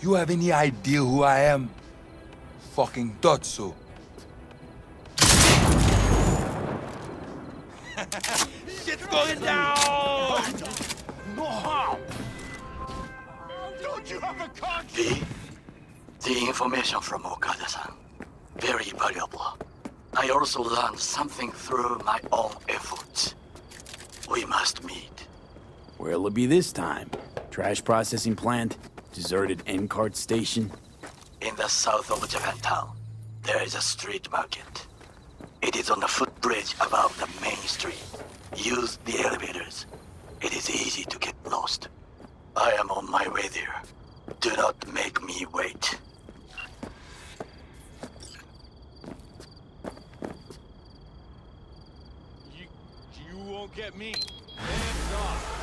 You have any idea who I am? Fucking thought so. Shit's going down! No! Don't you have a conscience? The information from Okada-san, very valuable. I also learned something through my own efforts. We must meet. Where'll it be this time? Trash processing plant? Deserted N-cart station? In the south of Japantown, there is a street market. It is on the footbridge above the main street. Use the elevators. It is easy to get lost. I am on my way there. Do not make me wait. You won't get me. Hands off.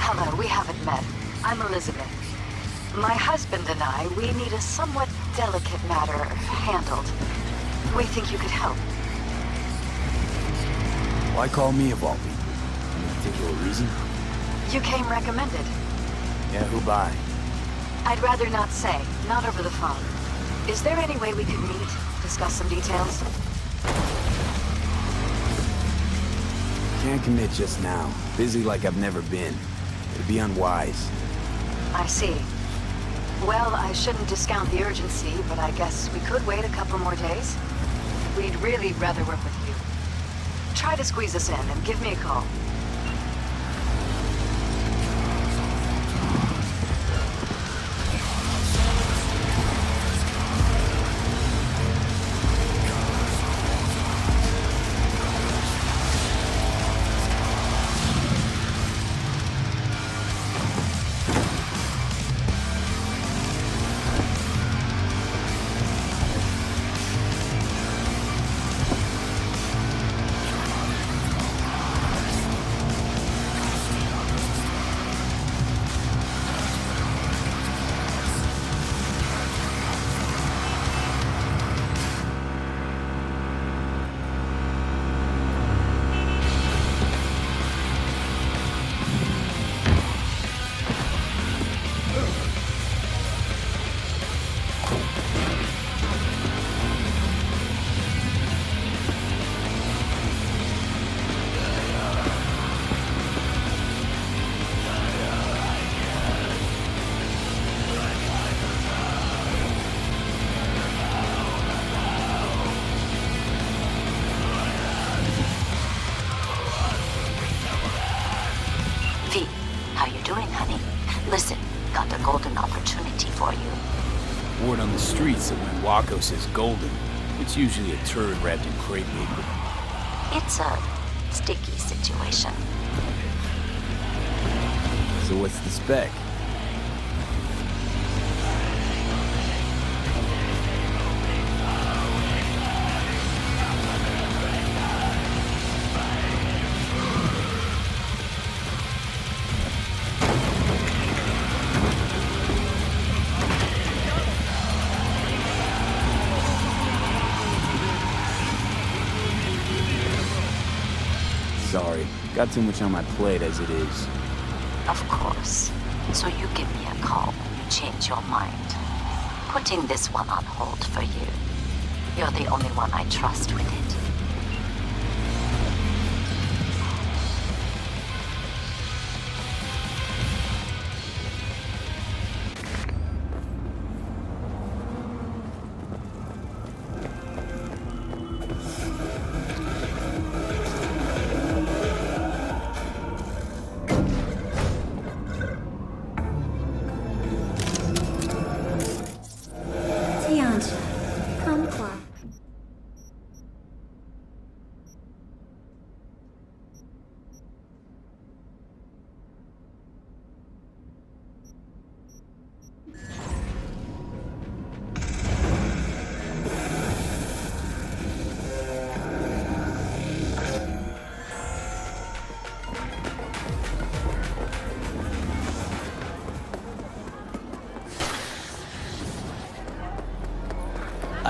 Hello, we haven't met. I'm Elizabeth. My husband and I, we need a somewhat delicate matter handled. We think you could help. Why call me of all people? Any particular reason? You came recommended. Yeah, who by? I'd rather not say, not over the phone. Is there any way we could meet, discuss some details? Can't commit just now. Busy like I've never been. It'd be unwise. I see. Well, I shouldn't discount the urgency, but I guess we could wait a couple more days. We'd really rather work with you. Try to squeeze us in and give me a call. Listen, got a golden opportunity for you. Word on the streets that when Wako says golden, it's usually a turd wrapped in crepe paper. It's a sticky situation. So what's the spec? Sorry, got too much on my plate as it is. Of course. So you give me a call when you change your mind. Putting this one on hold for you. You're the only one I trust with it.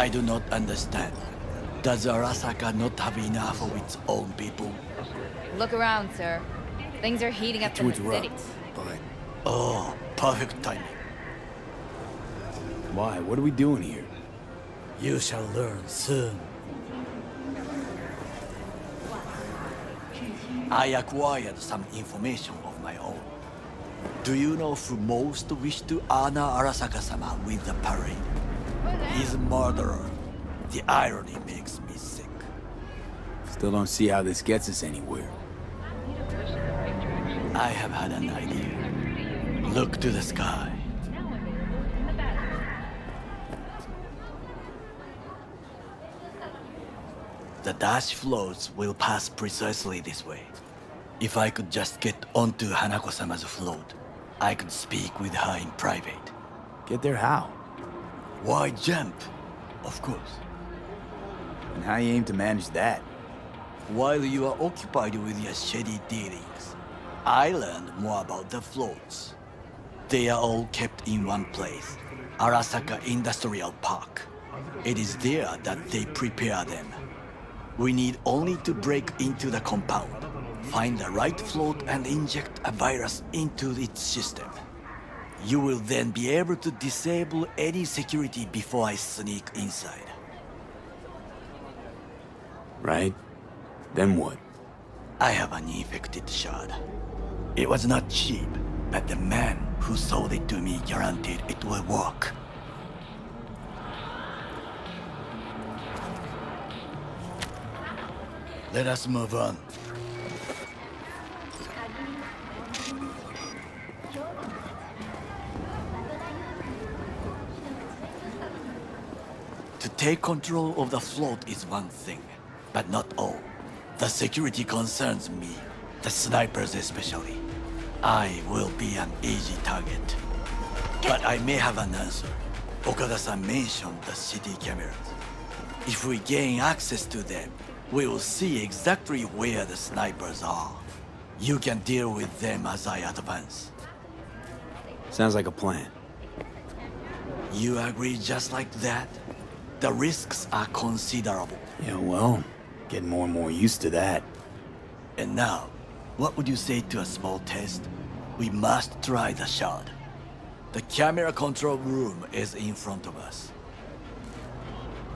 I do not understand. Does Arasaka not have enough of its own people? Look around, sir. Things are heating up in the city. But Oh, perfect timing. why? What are we doing here? You shall learn soon. I acquired some information of my own. Do you know who most wished to honor Arasaka-sama with the parade? His murderer. The irony makes me sick. Still don't see how this gets us anywhere. I have had an idea. Look to the sky. The dash floats will pass precisely this way. If I could just get onto Hanako-sama's float, I could speak with her in private. Get there how? Why jump? Of course. And how you aim to manage that? While you are occupied with your shady dealings, I learned more about the floats. They are all kept in one place, Arasaka Industrial Park. It is there that they prepare them. We need only to break into the compound, find the right float and inject a virus into its system. You will then be able to disable any security before I sneak inside. Right? Then what? I have an infected shard. It was not cheap, but the man who sold it to me guaranteed it will work. Let us move on. To take control of the float is one thing, but not all. The security concerns me, the snipers especially. I will be an easy target. But I may have an answer. Okada-san mentioned the city cameras. If we gain access to them, we will see exactly where the snipers are. You can deal with them as I advance. Sounds like a plan. You agree just like that? The risks are considerable. Yeah, well, getting more and more used to that. And now, what would you say to a small test? We must try the shard. The camera control room is in front of us.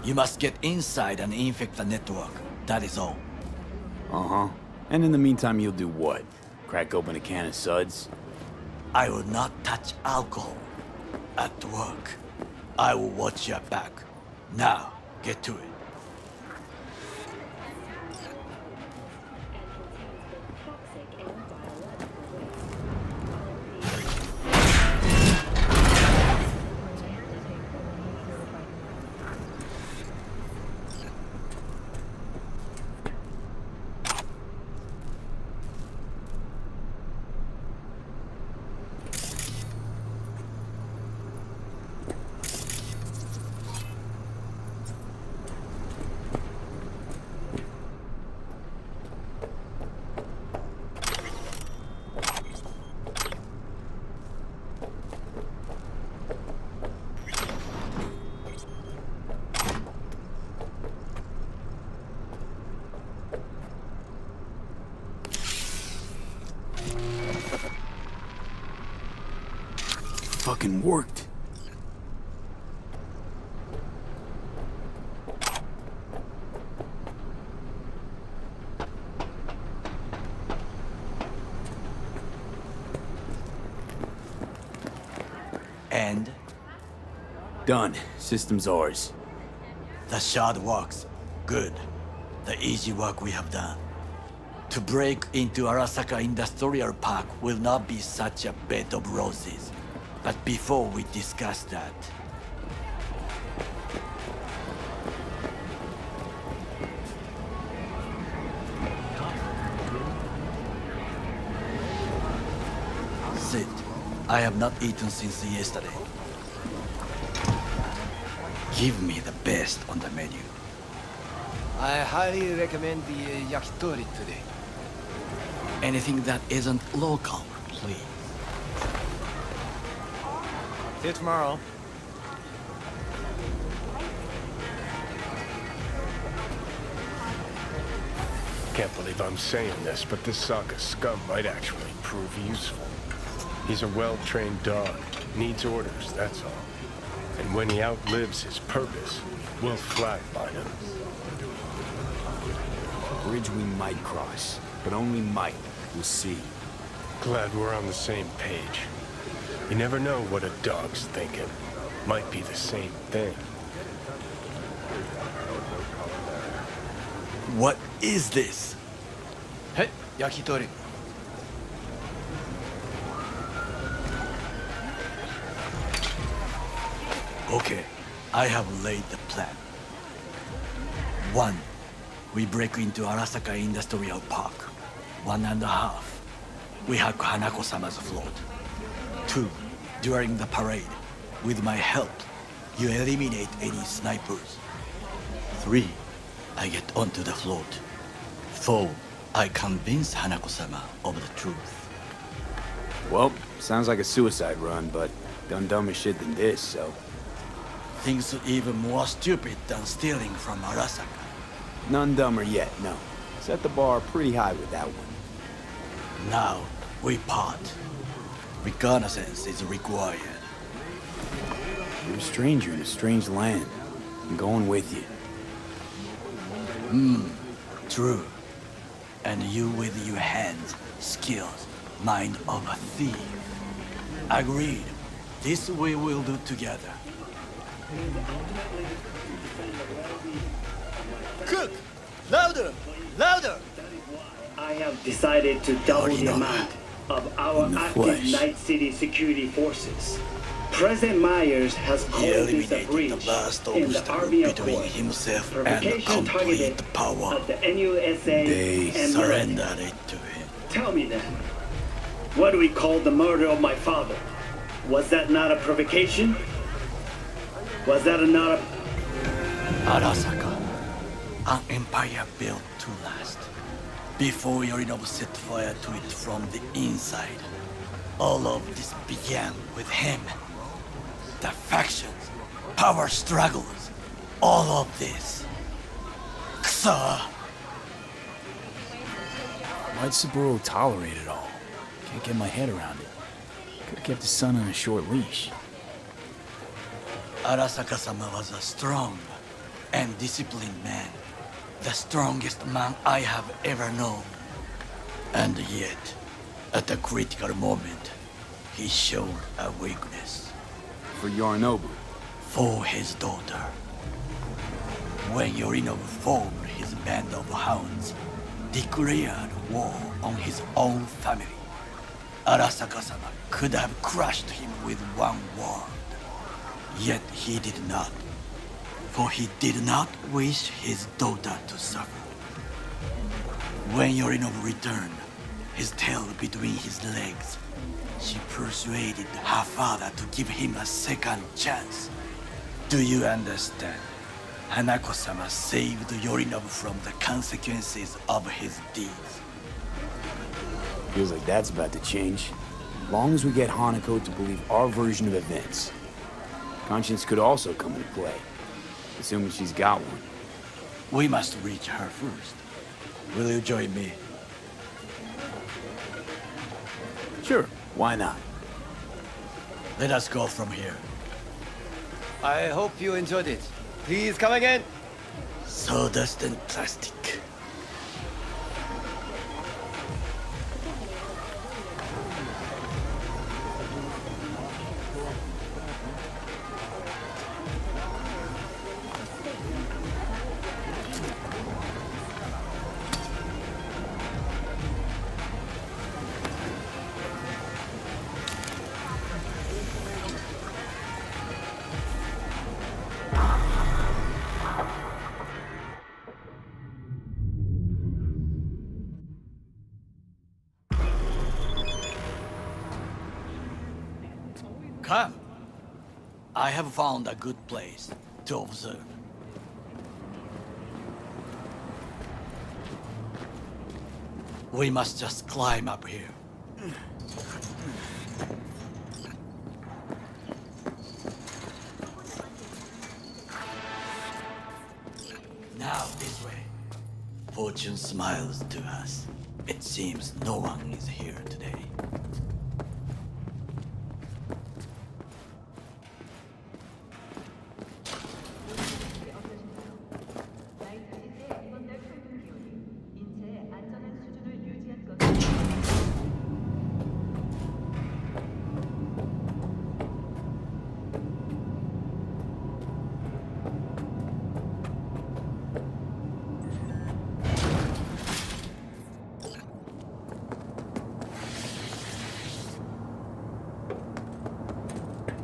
You must get inside and infect the network. That is all. Uh-huh. And in the meantime, you'll do what? Crack open a can of suds? I will not touch alcohol. At work, I will watch your back. Now, get to it. Fucking worked. And Done. System's ours. the shard works. Good. The easy work we have done. To break into Arasaka Industrial Park will not be such a bed of roses. But before we discuss that, sit. I have not eaten since yesterday. Give me the best on the menu. I highly recommend the yakitori today. Anything that isn't local, please. See you tomorrow. Can't believe I'm saying this, but this Sokka scum might actually prove useful. He's a well-trained dog. Needs orders, that's all. And when he outlives his purpose, we'll flatline him. A bridge we might cross, but only might. We'll see. Glad we're on the same page. You never know what a dog's thinking. Might be the same thing. What is this? Hey, yakitori. Okay, I have laid the plan. 1. We break into Arasaka Industrial Park. 1.5. We hack Hanako-sama's float. 2. During the parade, with my help, you eliminate any snipers. 3. I get onto the float. 4. I convince Hanako-sama of the truth. Well, sounds like a suicide run, but done dumber shit than this, so... Things even more stupid than stealing from Arasaka. None dumber yet, no. Set the bar pretty high with that one. Now, we part. Reconnaissance is required. You're a stranger in a strange land. I'm going with you. True. And you with your hands, skills, mind of a thief. Agreed. This we will do together. Cook! Louder! Louder! I have decided to double the amount of our In the active flesh. Night City security forces. President Myers has He called this a eliminated the breach last in the obstacle Army between Accord. himself and Provocation targeted complete power. at the NUSA They and surrendered military. it to him. Tell me then, what do we call the murder of my father? Was that not a provocation? Was that not a... Arasaka, an empire built to last. Before Yorinobu set fire to it from the inside, all of this began with him. The factions, power struggles, all of this. Ksa! Why'd Saburo tolerate it all? Can't get my head around it. Could've kept his son on a short leash. Arasaka-sama was a strong and disciplined man. The strongest man I have ever known. And yet, at a critical moment, he showed a weakness. For Yorinobu. For his daughter. When Yorinobu formed his band of hounds, declared war on his own family, Arasaka-sama could have crushed him with one word. Yet he did not. For he did not wish his daughter to suffer. When Yorinobu returned, his tail between his legs, she persuaded her father to give him a second chance. Do you understand? Hanako-sama saved Yorinobu from the consequences of his deeds. Feels like that's about to change. Long as we get Hanako to believe our version of events. Conscience could also come into play, assuming she's got one. We must reach her first. Will you join me? Sure, why not? Let us go from here. I hope you enjoyed it. Please come again. Sawdust and plastic. Come. I have found a good place to observe. We must just climb up here. Now this way. For Fortune smiles to us. It seems no one is here today.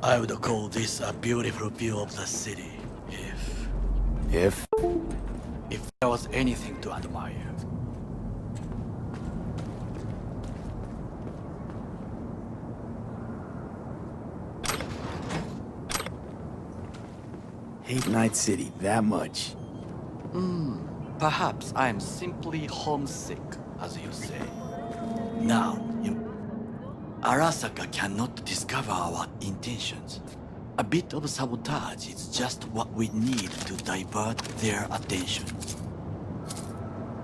I would call this a beautiful view of the city, If? if there was anything to admire. Hate Night City that much. Perhaps I am simply homesick, as you say. Now, Arasaka cannot discover our intentions. A bit of sabotage is just what we need to divert their attention.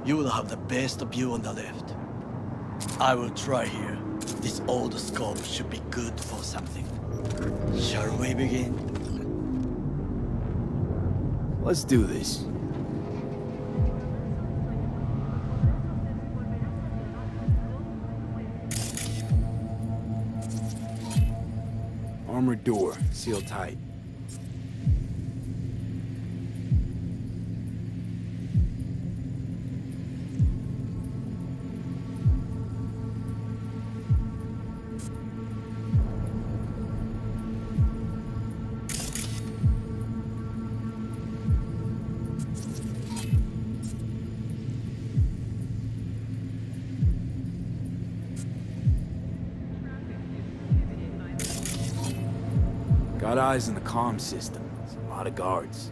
You will have the best view on the left. I will try here. This old scope should be good for something. Shall we begin? Let's do this. Armored door, sealed tight. Got eyes on the comm system. There's a lot of guards.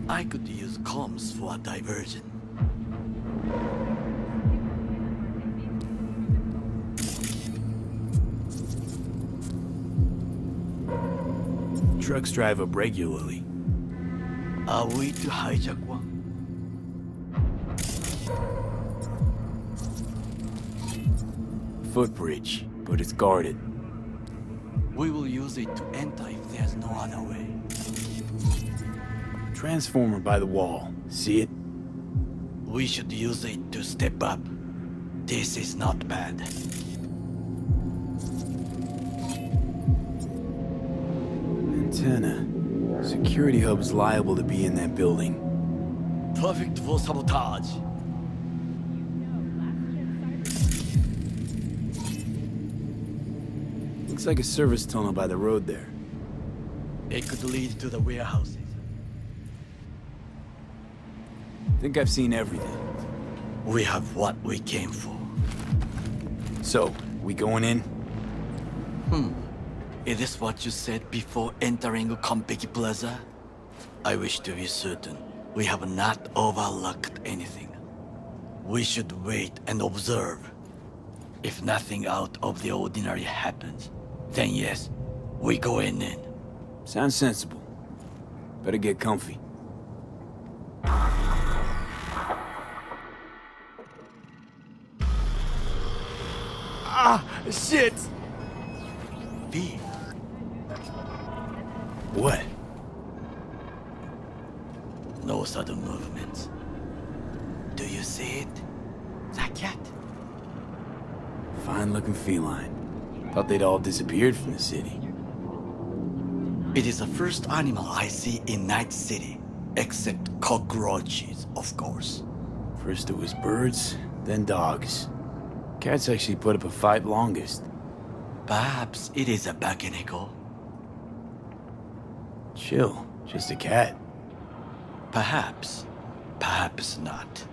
I could use comms for a diversion. Trucks drive up regularly. Are we to hijack one? Footbridge, but it's guarded. We will use it to enter if there's no other way. Transformer by the wall. See it? We should use it to step up. This is not bad. Antenna. Security hub's liable to be in that building. Perfect for sabotage. Looks like a service tunnel by the road there. It could lead to the warehouses. Think I've seen everything. We have what we came for. So, we going in? Is this what you said before entering Konpeki Plaza? I wish to be certain we have not overlooked anything. We should wait and observe. If nothing out of the ordinary happens, then yes, we go in. Sounds sensible. Better get comfy. Ah, shit! V. What? No sudden movements. Do you see it? The cat? Fine-looking feline. Thought they'd all disappeared from the city. It is the first animal I see in Night City, except cockroaches, of course. First it was birds, then dogs. Cats actually put up a fight longest. Perhaps it is a bakeneko. Chill, just a cat. Perhaps, perhaps not.